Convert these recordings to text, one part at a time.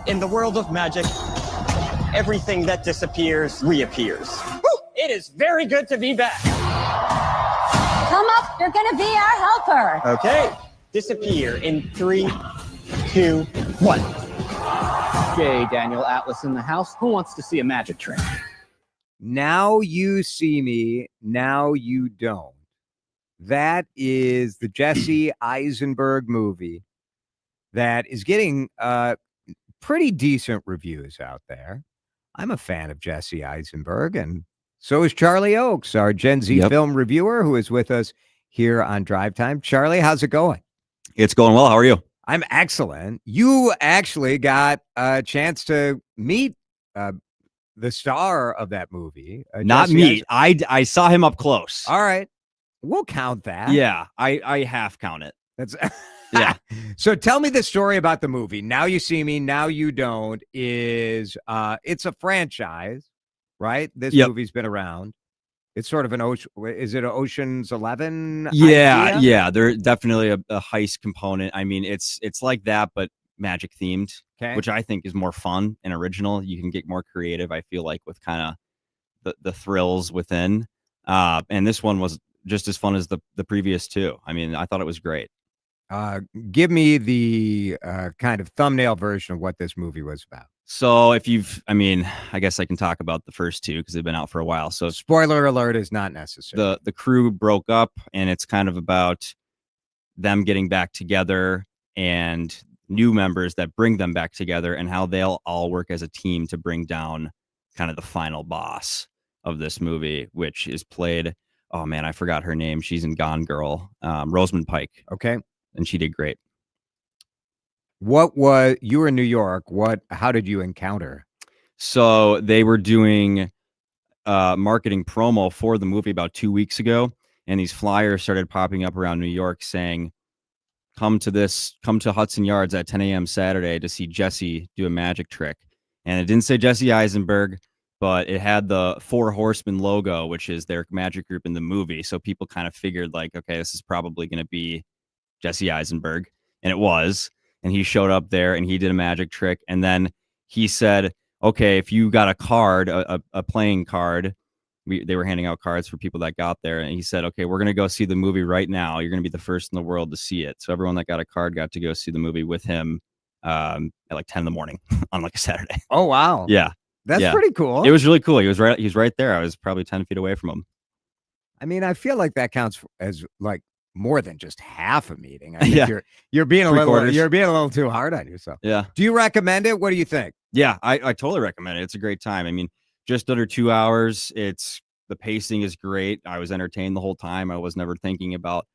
In the world of magic, everything that disappears reappears. Whew, it is very good to be back. Come up, you're gonna be our helper. Okay, disappear in 3, 2, 1. J. Daniel Atlas in the house. Who wants to see a magic trick? Now you see me, now you don't. That is the Jesse Eisenberg movie that is getting pretty decent reviews out there. I'm a fan of Jesse Eisenberg, and so is Charlie Oakes, our Gen Z film reviewer, who is with us here on DriveTime. Charlie, how's it going? It's going well. How are you? I'm excellent. You actually got a chance to meet the star of that movie. Not me. I saw him up close. All right. We'll count that. Yeah, I half count it. That's yeah. So tell me the story about the movie. Now You See Me, Now You Don't is it's a franchise, right? This movie's been around. It's sort of an is it an Ocean's 11? Yeah, yeah. There's definitely a heist component. I mean, it's like that, but magic themed, which I think is more fun and original. You can get more creative, I feel like, with kind of the thrills within. And this one was just as fun as the previous two. I mean, I thought it was great. Give me the kind of thumbnail version of what this movie was about. So I guess I can talk about the first two because they've been out for a while. So spoiler alert is not necessary. The crew broke up, and it's kind of about them getting back together and new members that bring them back together and how they'll all work as a team to bring down kind of the final boss of this movie, which is played, oh man, I forgot her name. She's in Gone Girl, Rosamund Pike. Okay. And she did great. You were in New York. How did you encounter? So they were doing marketing promo for the movie about 2 weeks ago. And these flyers started popping up around New York saying, come to Hudson Yards at 10 a.m. Saturday to see Jesse do a magic trick. And it didn't say Jesse Eisenberg, but it had the Four Horsemen logo, which is their magic group in the movie. So people kind of figured like, okay, this is probably going to be Jesse Eisenberg. And it was. And he showed up there and he did a magic trick. And then he said, okay, if you got a card, a playing card, they were handing out cards for people that got there. And he said, okay, we're going to go see the movie right now. You're going to be the first in the world to see it. So everyone that got a card got to go see the movie with him at like 10 in the morning on like a Saturday. Oh, wow. Yeah. That's pretty cool. It was really cool. He was right there. I was probably 10 feet away from him. I mean, I feel like that counts as like more than just half a meeting. I think you're being a little too hard on yourself. Yeah. Do you recommend it? What do you think? Yeah, I totally recommend it. It's a great time. I mean, just under 2 hours. The pacing is great. I was entertained the whole time. I was never thinking about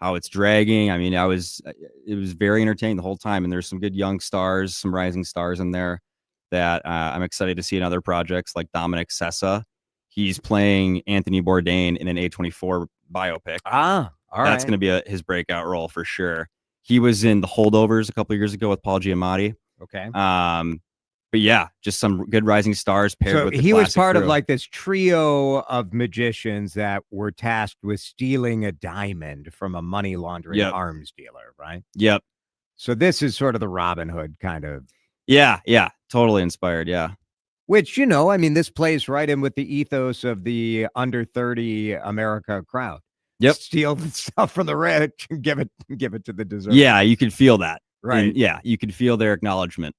how it's dragging. I mean, it was very entertaining the whole time. And there's some good young stars, some rising stars in there that I'm excited to see in other projects like Dominic Sessa. He's playing Anthony Bourdain in an A24 biopic. All right. That's going to be his breakout role for sure. He was in The Holdovers a couple of years ago with Paul Giamatti. Okay. But yeah, just some good rising stars paired with the he was part crew. of like this trio of magicians that were tasked with stealing a diamond from a money laundering arms dealer, right? Yep. So this is sort of the Robin Hood kind of. Yeah, totally inspired. Yeah. Which, I mean, this plays right in with the ethos of the under 30 America crowd. Yep. Steal the stuff from the rich and give it to the deserving. Yeah, you could feel that. Right. And yeah, you could feel their acknowledgement.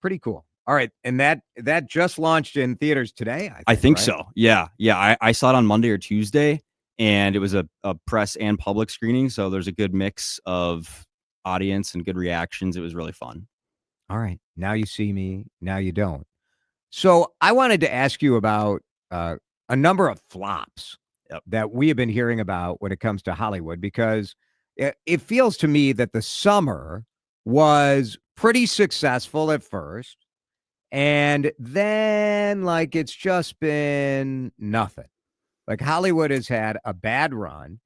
Pretty cool. All right. And that just launched in theaters today, I think right? so. Yeah. I saw it on Monday or Tuesday, and it was a press and public screening. So there's a good mix of audience and good reactions. It was really fun. All right. Now You See Me, Now You Don't. So I wanted to ask you about a number of flops that we have been hearing about when it comes to Hollywood, because it feels to me that the summer was pretty successful at first, and then like it's just been nothing. Like Hollywood has had a bad run,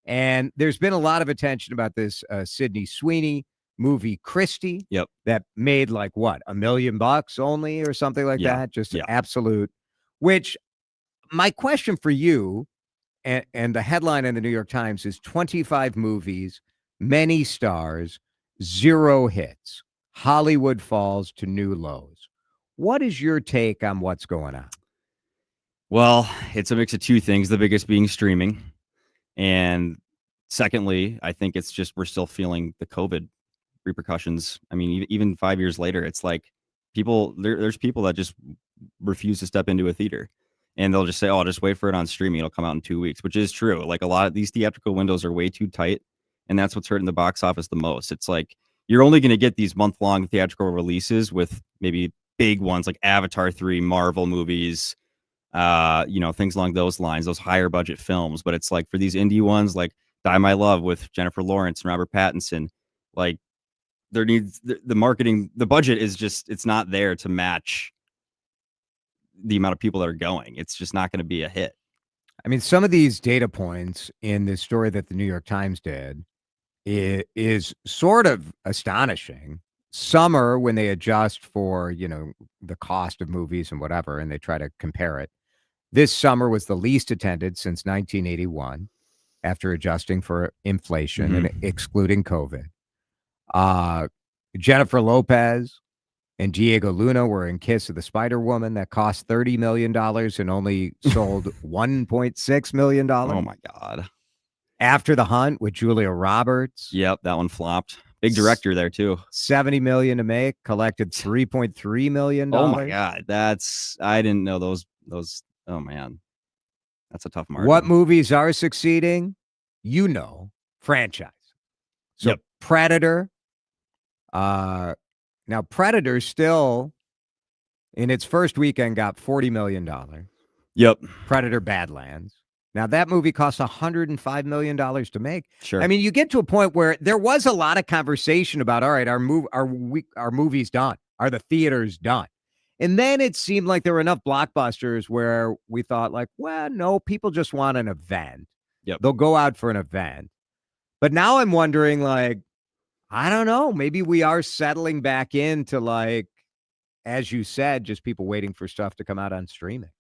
and there's been a lot of attention about this Sydney Sweeney movie Christie that made like what, $1 million only or something like that. Just absolute, which my question for you, and the headline in the New York Times is 25 movies, many stars, 0 hits. Hollywood falls to new lows. What is your take on what's going on? Well, it's a mix of two things, the biggest being streaming. And secondly, I think it's just we're still feeling the COVID repercussions. I mean, even 5 years later, it's like there's people that just refuse to step into a theater. And they'll just say, oh, I'll just wait for it on streaming. It'll come out in 2 weeks, which is true. Like a lot of these theatrical windows are way too tight. And that's what's hurting the box office the most. It's like you're only going to get these month-long theatrical releases with maybe big ones like Avatar 3, Marvel movies, things along those lines, those higher budget films. But it's like for these indie ones like Die My Love with Jennifer Lawrence and Robert Pattinson, like there needs the marketing, the budget is just, it's not there to match the amount of people that are going. It's just not going to be a hit. I mean, some of these data points in this story that the New York Times did is sort of astonishing. Summer, when they adjust for, the cost of movies and whatever, and they try to compare it, this summer was the least attended since 1981 after adjusting for inflation and excluding COVID. Jennifer Lopez and Diego Luna were in Kiss of the Spider Woman that cost $30 million and only sold $1.6 million. Oh my God. After the Hunt with Julia Roberts. Yep, that one flopped. Big director there too. $70 million to make, collected $3.3 million. Oh my God. I didn't know those, oh man. That's a tough market. What movies are succeeding? Franchise. So Yep. Predator. Now Predator still in its first weekend got $40 million. Yep. Predator Badlands. Now that movie cost $105 million to make. Sure. I mean, you get to a point where there was a lot of conversation about, all right, our movie's done. Are the theaters done? And then it seemed like there were enough blockbusters where we thought like, well, no, people just want an event. Yep. They'll go out for an event. But now I'm wondering, like, I don't know, maybe we are settling back into, like, as you said, just people waiting for stuff to come out on streaming.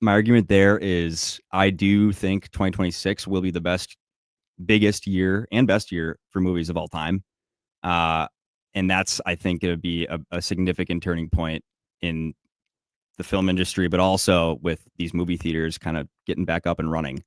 My argument there is I do think 2026 will be the biggest year and best year for movies of all time. And that's, I think, going to be a significant turning point in the film industry, but also with these movie theaters kind of getting back up and running.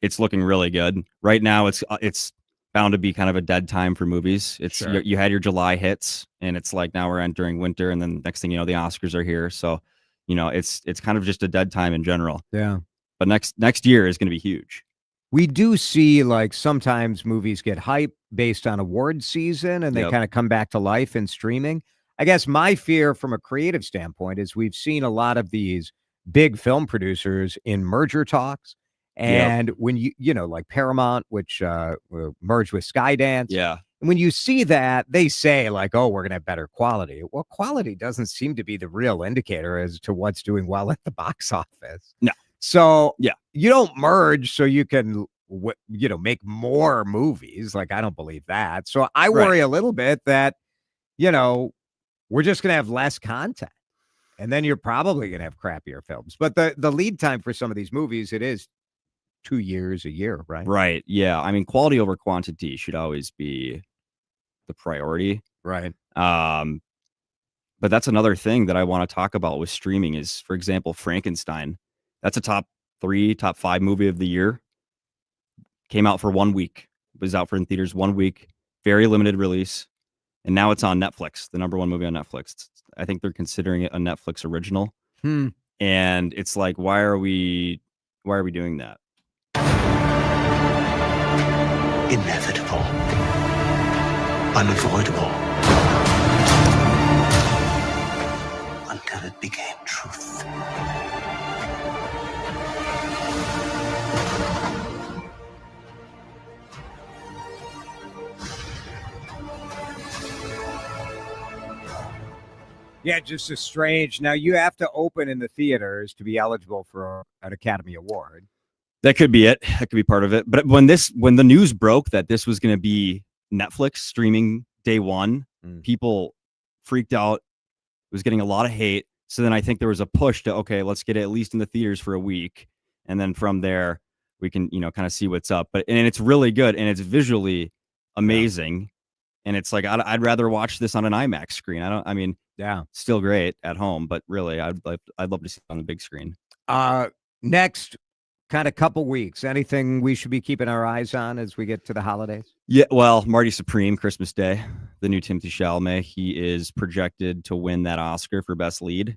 It's looking really good. Right now, it's bound to be kind of a dead time for movies. It's Sure. You had your July hits, and it's like now we're entering winter, and then next thing you know, the Oscars are here. So, it's kind of just a dead time in general. Yeah. But next year is going to be huge. We do see, like, sometimes movies get hype based on award season and they Yep. kind of come back to life in streaming. I guess my fear from a creative standpoint is we've seen a lot of these big film producers in merger talks. And when like Paramount, which merged with Skydance. Yeah. And when you see that, they say like, oh, we're going to have better quality. Well, quality doesn't seem to be the real indicator as to what's doing well at the box office. No. So Yeah. you don't merge so you can, make more movies. Like, I don't believe that. So I worry a little bit that, we're just going to have less content. And then you're probably going to have crappier films. But the lead time for some of these movies, it is 2 years, a year, right? Right. Yeah. I mean, quality over quantity should always be the priority. Right. But that's another thing that I want to talk about with streaming is, for example, Frankenstein. That's a top 3, top 5 movie of the year. Came out for 1 week. Was out for in theaters 1 week. Very limited release. And now it's on Netflix, the #1 movie on Netflix. I think they're considering it a Netflix original. And it's like, why are we doing that? Inevitable. Unavoidable. Until it became truth. Yeah, just as strange. Now you have to open in the theaters to be eligible for an Academy Award. That could be it. That could be part of it. But when the news broke that this was going to be Netflix streaming day one, people freaked out. It was getting a lot of hate. So then I think there was a push to, okay, let's get it at least in the theaters for a week. And then from there, we can, kind of see what's up. And it's really good. And it's visually amazing. And it's like I'd rather watch this on an IMAX screen. I mean, Yeah. still great at home, but really, I'd love to see it on the big screen. Next kind of couple weeks, anything we should be keeping our eyes on as we get to the holidays? Yeah, well, Marty Supreme, Christmas Day, the new Timothée Chalamet, he is projected to win that Oscar for Best Lead.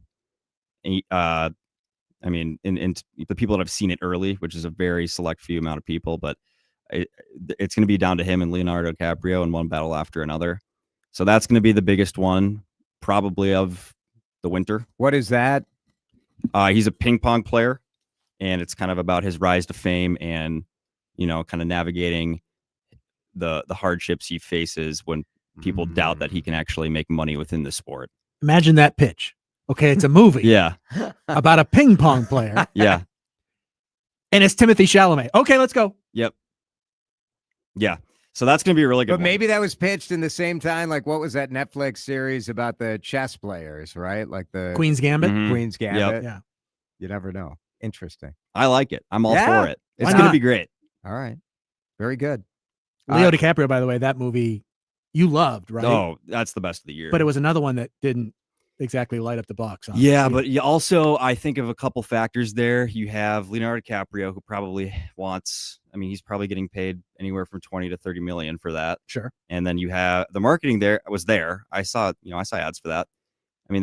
I mean, in the people that have seen it early, which is a very select few amount of people, but it's going to be down to him and Leonardo DiCaprio in one battle after another. So that's going to be the biggest one, probably of the winter. What is that? He's a ping pong player, and it's kind of about his rise to fame and, you know, kind of navigating the hardships he faces when people doubt that he can actually make money within the sport. Imagine that pitch. Okay, it's a movie Yeah. about a ping pong player, Yeah. and it's Timothée Chalamet. Okay, let's go. Yep. Yeah. So that's going to be a really good But one. maybe that was pitched in the same time. Like, what was that Netflix series about the chess players, right? Like the Queen's Gambit. Mhm. Queen's Gambit. Yeah. You never know. Interesting. I like it. I'm all Yeah. for it. It's Why going to not? be great. All right. Very good. Leo DiCaprio, by the way, that movie you loved, right? Oh, that's the best of the year. But it was another one that didn't exactly light up the box office. Yeah, but you also, I think of a couple factors there. You have Leonardo DiCaprio, who probably wants, I mean, he's probably getting paid anywhere from 20 to 30 million for that. Sure. And then you have the marketing there was there. I saw ads for that. I mean,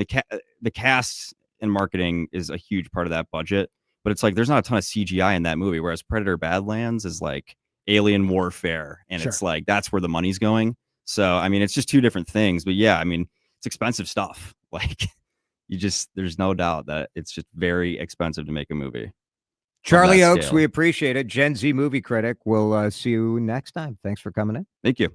the cast and marketing is a huge part of that budget, but it's like there's not a ton of CGI in that movie, whereas Predator Badlands is like alien warfare, and it's like that's where the money's going. So I mean, it's just two different things. But yeah, I mean, it's expensive stuff. Like there's no doubt that it's just very expensive to make a movie. Charlie that Oakes, scale. we appreciate it. Gen Z Movie Critic. We'll see you next time. Thanks for coming in. Thank you.